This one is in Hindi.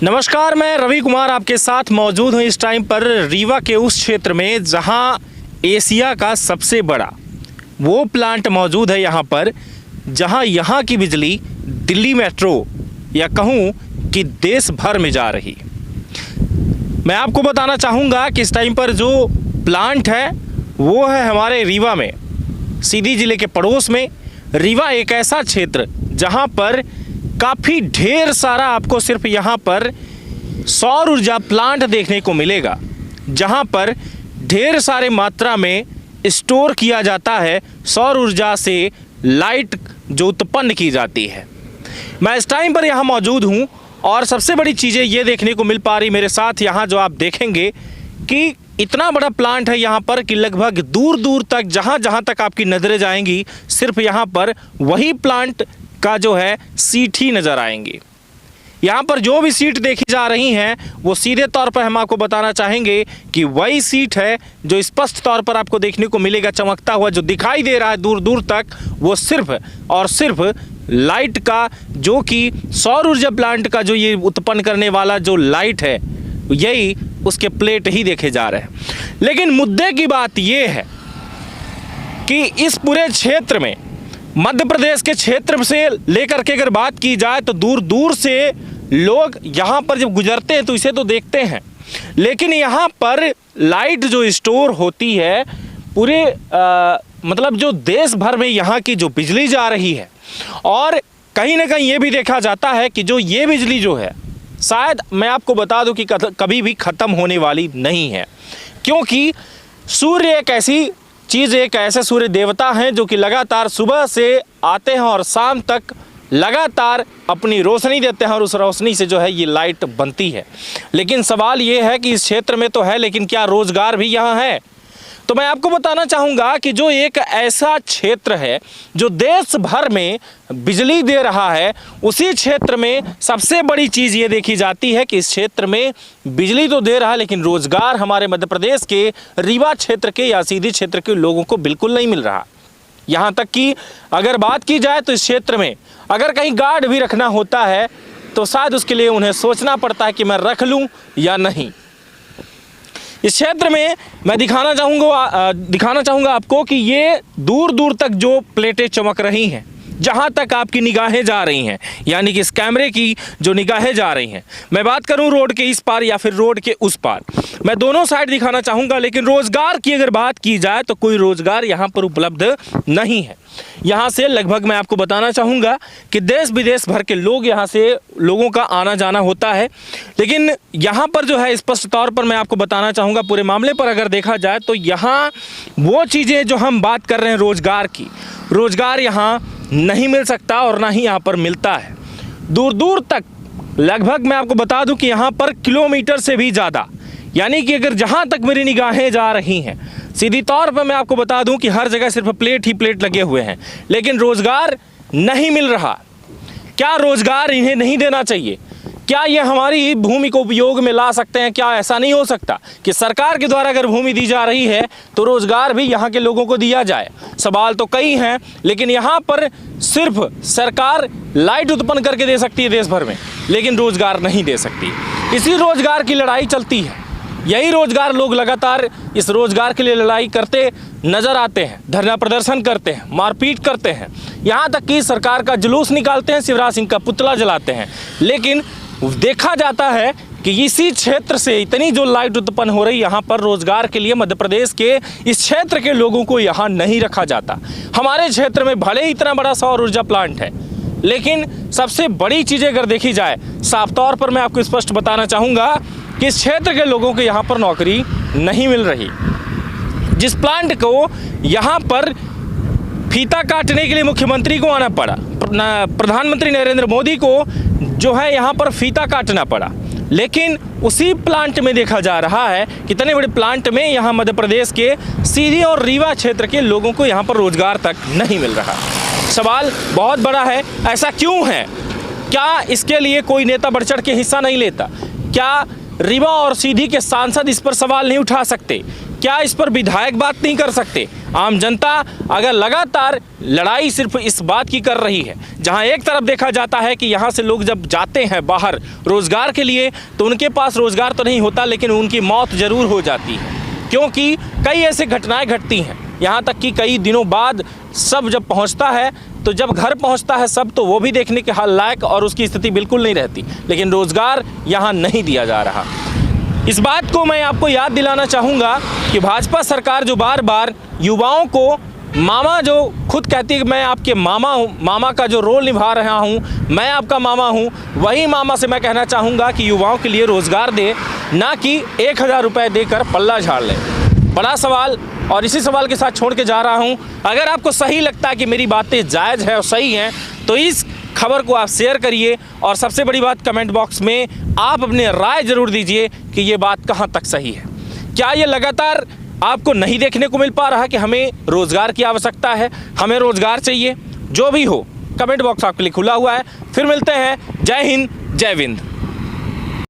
नमस्कार, मैं रवि कुमार आपके साथ मौजूद हूँ इस टाइम पर रीवा के उस क्षेत्र में जहाँ एशिया का सबसे बड़ा वो प्लांट मौजूद है यहाँ पर, जहाँ यहाँ की बिजली दिल्ली मेट्रो या कहूँ कि देश भर में जा रही। मैं आपको बताना चाहूँगा कि इस टाइम पर जो प्लांट है वो है हमारे रीवा में, सीधी ज़िले के पड़ोस में। रीवा एक ऐसा क्षेत्र जहाँ पर काफ़ी ढेर सारा आपको सिर्फ यहाँ पर सौर ऊर्जा प्लांट देखने को मिलेगा, जहाँ पर ढेर सारे मात्रा में स्टोर किया जाता है सौर ऊर्जा से लाइट जो उत्पन्न की जाती है। मैं इस टाइम पर यहाँ मौजूद हूँ और सबसे बड़ी चीज़ें ये देखने को मिल पा रही मेरे साथ यहाँ, जो आप देखेंगे कि इतना बड़ा प्लांट है यहाँ पर कि लगभग दूर दूर तक जहाँ तक आपकी नज़रें जाएंगी सिर्फ यहाँ पर वही प्लांट का जो है सीट ही नज़र आएंगी। यहाँ पर जो भी सीट देखी जा रही हैं वो सीधे तौर पर हम आपको बताना चाहेंगे कि वही सीट है जो स्पष्ट तौर पर आपको देखने को मिलेगा। चमकता हुआ जो दिखाई दे रहा है दूर दूर तक वो सिर्फ और सिर्फ लाइट का, जो कि सौर ऊर्जा प्लांट का जो ये उत्पन्न करने वाला जो लाइट है यही उसके प्लेट ही देखे जा रहे हैं। लेकिन मुद्दे की बात ये है कि इस पूरे क्षेत्र में मध्य प्रदेश के क्षेत्र से लेकर के अगर बात की जाए तो दूर दूर से लोग यहाँ पर जब गुजरते हैं तो इसे तो देखते हैं, लेकिन यहाँ पर लाइट जो स्टोर होती है पूरे मतलब जो देश भर में यहाँ की जो बिजली जा रही है, और कहीं ना कहीं ये भी देखा जाता है कि जो ये बिजली जो है शायद मैं आपको बता दूं कि कभी भी ख़त्म होने वाली नहीं है, क्योंकि सूर्य एक ऐसी चीज़, एक ऐसे सूर्य देवता हैं जो कि लगातार सुबह से आते हैं और शाम तक लगातार अपनी रोशनी देते हैं, और उस रोशनी से जो है ये लाइट बनती है। लेकिन सवाल ये है कि इस क्षेत्र में तो है, लेकिन क्या रोज़गार भी यहाँ है? तो मैं आपको बताना चाहूँगा कि जो एक ऐसा क्षेत्र है जो देश भर में बिजली दे रहा है, उसी क्षेत्र में सबसे बड़ी चीज़ ये देखी जाती है कि इस क्षेत्र में बिजली तो दे रहा है लेकिन रोज़गार हमारे मध्य प्रदेश के रीवा क्षेत्र के या सीधी क्षेत्र के लोगों को बिल्कुल नहीं मिल रहा। यहाँ तक कि अगर बात की जाए तो इस क्षेत्र में अगर कहीं गार्ड भी रखना होता है तो शायद उसके लिए उन्हें सोचना पड़ता है कि मैं रख लूँ या नहीं। इस क्षेत्र में मैं दिखाना चाहूँगा आपको कि ये दूर दूर तक जो प्लेटें चमक रही हैं, जहाँ तक आपकी निगाहें जा रही हैं, यानी कि इस कैमरे की जो निगाहें जा रही हैं, मैं बात करूँ रोड के इस पार या फिर रोड के उस पार, मैं दोनों साइड दिखाना चाहूँगा। लेकिन रोज़गार की अगर बात की जाए तो कोई रोज़गार यहाँ पर उपलब्ध नहीं है। यहाँ से लगभग मैं आपको बताना चाहूँगा कि देश विदेश भर के लोगों का आना जाना होता है, लेकिन यहाँ पर जो है स्पष्ट तौर पर मैं आपको बताना चाहूँगा पूरे मामले पर अगर देखा जाए तो यहाँ वो चीज़ें जो हम बात कर रहे हैं रोज़गार की, रोज़गार यहाँ नहीं मिल सकता और ना ही यहाँ पर मिलता है। दूर दूर तक लगभग मैं आपको बता दूं कि यहाँ पर किलोमीटर से भी ज़्यादा, यानी कि अगर जहाँ तक मेरी निगाहें जा रही हैं सीधी तौर पर मैं आपको बता दूं कि हर जगह सिर्फ प्लेट ही प्लेट लगे हुए हैं, लेकिन रोज़गार नहीं मिल रहा। क्या रोज़गार इन्हें नहीं देना चाहिए? क्या ये हमारी भूमि को उपयोग में ला सकते हैं? क्या ऐसा नहीं हो सकता कि सरकार के द्वारा अगर भूमि दी जा रही है तो रोज़गार भी यहाँ के लोगों को दिया जाए? सवाल तो कई हैं, लेकिन यहाँ पर सिर्फ सरकार लाइट उत्पन्न करके दे सकती है देश भर में, लेकिन रोज़गार नहीं दे सकती। इसी रोज़गार की लड़ाई चलती है, यही रोज़गार लोग लगातार इस रोज़गार के लिए लड़ाई करते नज़र आते हैं, धरना प्रदर्शन करते हैं, मारपीट करते हैं, यहाँ तक कि सरकार का जुलूस निकालते हैं, शिवराज सिंह का पुतला जलाते हैं। लेकिन देखा जाता है कि इसी क्षेत्र से इतनी जो लाइट उत्पन्न हो रही यहाँ पर रोज़गार के लिए मध्य प्रदेश के इस क्षेत्र के लोगों को यहाँ नहीं रखा जाता। हमारे क्षेत्र में भले ही इतना बड़ा सौर ऊर्जा प्लांट है, लेकिन सबसे बड़ी चीज़ें अगर देखी जाए साफ तौर पर मैं आपको स्पष्ट बताना चाहूँगा कि इस क्षेत्र के लोगों को यहाँ पर नौकरी नहीं मिल रही। जिस प्लांट को यहाँ पर फीता काटने के लिए मुख्यमंत्री को आना पड़ा, प्रधानमंत्री नरेंद्र मोदी को जो है यहाँ पर फीता काटना पड़ा, लेकिन उसी प्लांट में देखा जा रहा है कि इतने बड़े प्लांट में यहाँ मध्य प्रदेश के सीधी और रीवा क्षेत्र के लोगों को यहाँ पर रोज़गार तक नहीं मिल रहा। सवाल बहुत बड़ा है, ऐसा क्यों है? क्या इसके लिए कोई नेता बढ़ चढ़ के हिस्सा नहीं लेता? क्या रीवा और सीधी के सांसद इस पर सवाल नहीं उठा सकते? क्या इस पर विधायक बात नहीं कर सकते? आम जनता अगर लगातार लड़ाई सिर्फ इस बात की कर रही है, जहां एक तरफ देखा जाता है कि यहां से लोग जब जाते हैं बाहर रोजगार के लिए तो उनके पास रोजगार तो नहीं होता, लेकिन उनकी मौत जरूर हो जाती है, क्योंकि कई ऐसे घटनाएं घटती हैं। यहाँ तक कि कई दिनों बाद सब जब पहुँचता है तो जब घर पहुँचता है सब, तो वो भी देखने के हाल लायक और उसकी स्थिति बिल्कुल नहीं रहती, लेकिन रोजगार यहाँ नहीं दिया जा रहा। इस बात को मैं आपको याद दिलाना चाहूँगा कि भाजपा सरकार जो बार बार युवाओं को मामा, जो खुद कहती है कि मैं आपके मामा हूँ, मामा का जो रोल निभा रहा हूँ, मैं आपका मामा हूँ, वही मामा से मैं कहना चाहूँगा कि युवाओं के लिए रोज़गार दे, ना कि 1000 रुपये देकर पल्ला झाड़ ले। बड़ा सवाल, और इसी सवाल के साथ छोड़ के जा रहा हूँ। अगर आपको सही लगता है कि मेरी बातें जायज़ है और सही हैं तो इस खबर को आप शेयर करिए, और सबसे बड़ी बात कमेंट बॉक्स में आप अपनी राय ज़रूर दीजिए कि ये बात कहाँ तक सही है। क्या ये लगातार आपको नहीं देखने को मिल पा रहा कि हमें रोज़गार की आवश्यकता है, हमें रोज़गार चाहिए? जो भी हो, कमेंट बॉक्स आपके लिए खुला हुआ है। फिर मिलते हैं। जय हिंद, जय विंद।